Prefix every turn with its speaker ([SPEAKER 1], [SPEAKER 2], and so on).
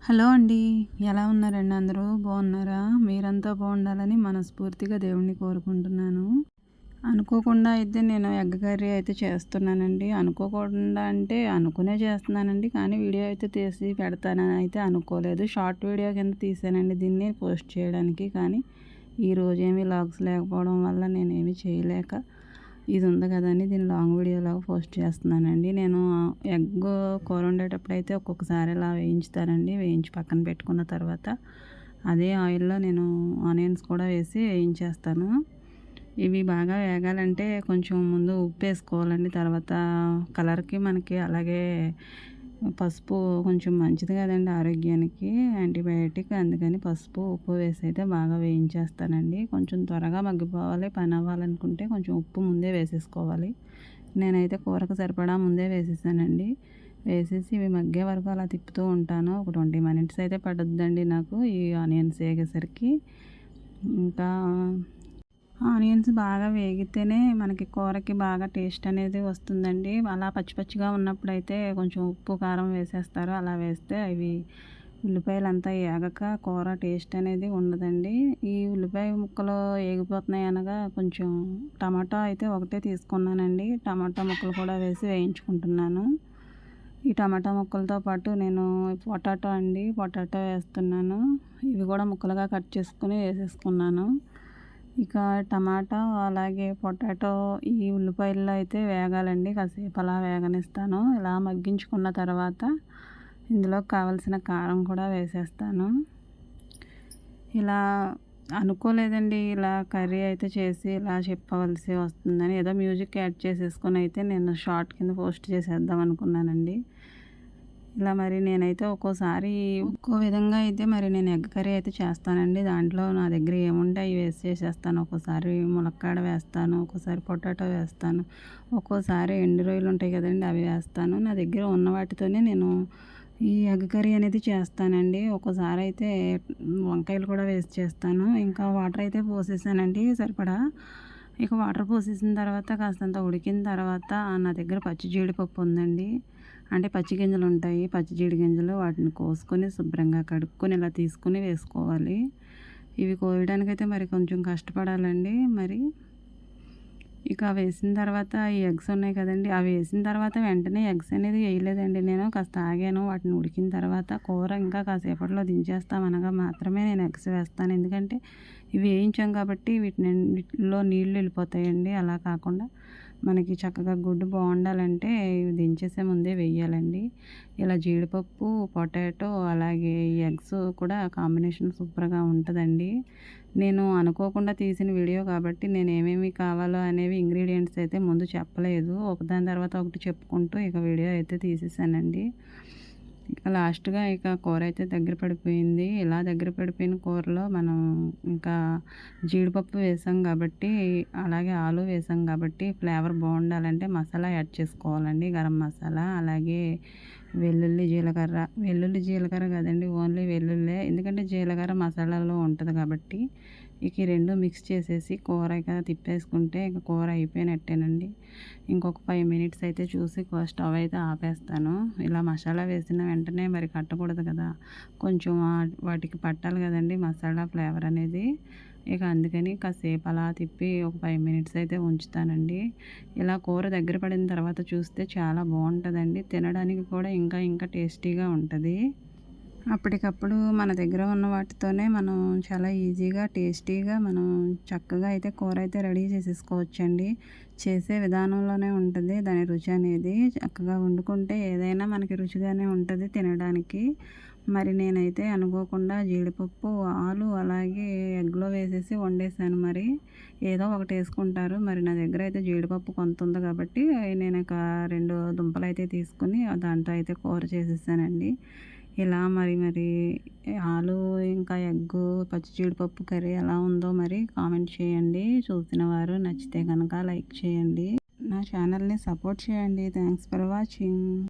[SPEAKER 1] Hello అండి. ఎలా ఉన్నారండి అందరూ? బాగున్నారా? మీరంతా బాగుండాలని మనస్ఫూర్తిగా దేవుడిని కోరుకుంటున్నాను. అనుకోకుండా అయితే నేను ఎగ్ కర్రీ అయితే చేస్తున్నానండి. అనుకోకుండా అంటే అనుకునే చేస్తున్నానండి. కానీ వీడియో అయితే తీసి పెడతానని అయితే అనుకోలేదు. షార్ట్ వీడియో కింద తీసానండి దీన్ని పోస్ట్ చేయడానికి. కానీ ఈరోజు ఏమీ లాగ్స్ లేకపోవడం వల్ల నేనేమి చేయలేక ఇది ఉంది కదండి దీన్ని లాంగ్ వీడియోలాగా పోస్ట్ చేస్తున్నానండి. నేను ఎగ్ కూర వండేటప్పుడు అయితే ఒక్కొక్కసారి ఇలా వేయించుతానండి. వేయించి పక్కన పెట్టుకున్న తర్వాత అదే ఆయిల్లో నేను ఆనియన్స్ కూడా వేసి వేయించేస్తాను. ఇవి బాగా వేగాలంటే కొంచెం ముందు ఉప్పు వేసుకోవాలండి. తర్వాత కలర్కి మనకి అలాగే పసుపు కొంచెం మంచిది కదండి ఆరోగ్యానికి, యాంటీబయాటిక్. అందుకని పసుపు ఉప్పు వేసి అయితే బాగా వేయించేస్తానండి. కొంచెం త్వరగా మగ్గిపోవాలి, పని అవ్వాలనుకుంటే కొంచెం ఉప్పు ముందే వేసేసుకోవాలి. నేనైతే కూరకు సరిపడా ముందే వేసేసానండి. వేసేసి ఇవి మగ్గే వరకు అలా తిప్పుతూ ఉంటాను. ఒక 20 మినిట్స్ అయితే పడుద్దండి నాకు ఈ ఆనియన్స్ వేగేసరికి. ఇంకా ఆనియన్స్ బాగా వేగితేనే మనకి కూరకి బాగా టేస్ట్ అనేది వస్తుందండి. అలా పచ్చి పచ్చిగా ఉన్నప్పుడైతే కొంచెం ఉప్పు కారం వేసేస్తారు. అలా వేస్తే అవి ఉల్లిపాయలంతా ఏగక కూర టేస్ట్ అనేది ఉండదండి. ఈ ఉల్లిపాయ ముక్కలు ఏగిపోతున్నాయి అనగా కొంచెం టమాటా అయితే ఒకటే తీసుకున్నానండి. టమాటా ముక్కలు కూడా వేసి వేయించుకుంటున్నాను. ఈ టమాటా ముక్కలతో పాటు నేను పొటాటో వేస్తున్నాను. ఇవి కూడా ముక్కలుగా కట్ చేసుకుని వేసేసుకున్నాను. ఇక టమాటా అలాగే పొటాటో ఈ ఉల్లిపాయల్లో అయితే వేగాలండి. కాసేపు అలా వేగనిస్తాను. ఇలా మగ్గించుకున్న తర్వాత ఇందులో కావలసిన కారం కూడా వేసేస్తాను. ఇలా అనుకోలేదండి ఇలా కర్రీ అయితే చేసి ఇలా చెప్పవలసి వస్తుందని. ఏదో మ్యూజిక్ యాడ్ చేసేసుకొని అయితే నేను షార్ట్ కింద పోస్ట్ చేసేద్దాం అనుకున్నానండి. ఇలా మరి నేనైతే ఒక్కోసారి ఒక్కో విధంగా అయితే మరి నేను ఎగ్ కర్రీ అయితే చేస్తానండి. దాంట్లో నా దగ్గర ఏముంటే అవి వేసి చేసేస్తాను. ఒక్కోసారి ములక్కాడ వేస్తాను, ఒక్కోసారి పొటాటో వేస్తాను, ఒక్కోసారి ఎండు రొయ్యలు ఉంటాయి కదండి అవి వేస్తాను. నా దగ్గర ఉన్న వాటితోనే నేను ఈ ఎగ్ కర్రీ అనేది చేస్తానండి. ఒక్కోసారి అయితే వంకాయలు కూడా వేసి చేస్తాను. ఇంకా వాటర్ అయితే పోసేసానండి సరిపడా. ఇక వాటర్ పోసేసిన తర్వాత కాస్తంత ఉడికిన తర్వాత నా దగ్గర పచ్చి జీడిపప్పు ఉందండి. అంటే పచ్చి గింజలు ఉంటాయి, పచ్చి జీడి గింజలు. వాటిని కోసుకొని శుభ్రంగా కడుక్కొని ఇలా తీసుకుని వేసుకోవాలి. ఇవి కోయడానికైతే మరి కొంచెం కష్టపడాలండి. మరి ఇక వేసిన తర్వాత ఈ ఎగ్స్ ఉన్నాయి కదండి, అవి వేసిన తర్వాత వెంటనే ఎగ్స్ అనేది వేయలేదండి. నేను కాస్త ఆగాను. వాటిని ఉడికిన తర్వాత కూర ఇంకా కాసేపట్లో దించేస్తామనగా మాత్రమే నేను ఎగ్స్ వేస్తాను. ఎందుకంటే ఇవి వేయించాం కాబట్టి వీటిలో నీళ్ళు వెళ్ళిపోతాయండి. అలా కాకుండా మనకి చక్కగా గుడ్డు బాగుండాలంటే ఇవి దించేసే ముందే వేయాలండి. ఇలా జీడిపప్పు, పొటాటో అలాగే ఈ ఎగ్స్ కూడా కాంబినేషన్ సూపర్గా ఉంటుందండి. నేను అనుకోకుండా తీసిన వీడియో కాబట్టి నేను ఏమేమి కావాలో అనేవి ఇంగ్రీడియంట్స్ అయితే ముందు చెప్పలేదు. ఒకదాని తర్వాత ఒకటి చెప్పుకుంటూ ఇక వీడియో అయితే తీసేసానండి. ఇక లాస్ట్గా ఇక కూర అయితే దగ్గర పడిపోయింది. ఇలా దగ్గర పడిపోయిన కూరలో మనం ఇంకా జీడిపప్పు వేసాం కాబట్టి, అలాగే ఆలు వేసాం కాబట్టి ఫ్లేవర్ బాగుండాలంటే మసాలా యాడ్ చేసుకోవాలండి. గరం మసాలా అలాగే వెల్లుల్లి జీలకర్ర కదండి, ఓన్లీ వెల్లుల్లే. ఎందుకంటే జీలకర్ర మసాలాలో ఉంటుంది కాబట్టి. ఇక ఈ రెండు మిక్స్ చేసేసి కూర ఇక తిప్పేసుకుంటే ఇక కూర అయిపోయినట్టేనండి. ఇంకొక 5 మినిట్స్ అయితే చూసి స్టవ్ అయితే ఆపేస్తాను. ఇలా మసాలా వేసిన వెంటనే మరి కట్టకూడదు కదా, కొంచెం వాటికి పట్టాలి కదండి మసాలా ఫ్లేవర్ అనేది. ఇక అందుకని కాసేపు అలా తిప్పి ఒక 5 మినిట్స్ అయితే ఉంచుతానండి. ఇలా కూర దగ్గర పడిన తర్వాత చూస్తే చాలా బాగుంటుందండి. తినడానికి కూడా ఇంకా ఇంకా టేస్టీగా ఉంటుంది. అప్పటికప్పుడు మన దగ్గర ఉన్న వాటితోనే మనం చాలా ఈజీగా టేస్టీగా మనం చక్కగా అయితే కూర అయితే రెడీ చేసేసుకోవచ్చండి. చేసే విధానంలోనే ఉంటుంది దాని రుచి అనేది. చక్కగా వండుకుంటే ఏదైనా మనకి రుచిగానే ఉంటుంది తినడానికి. మరి నేనైతే అనుకోకుండా జీడిపప్పు, ఆలు అలాగే ఎగ్లో వేసేసి వండేసాను. మరి ఏదో ఒకటి వేసుకుంటారు. మరి నా దగ్గర అయితే జీడిపప్పు కొంత ఉంది కాబట్టి నేను ఒక 2 దుంపలు అయితే తీసుకుని దాంతో అయితే కూర చేసేసానండి. ఇలా మరి ఆలు ఇంకా ఎగ్గు పచ్చి జీడిపప్పు కర్రీ ఎలా ఉందో మరి కామెంట్ చేయండి. చూసిన వారు నచ్చితే కనుక లైక్ చేయండి. నా ఛానల్ని సపోర్ట్ చేయండి. Thanks for watching.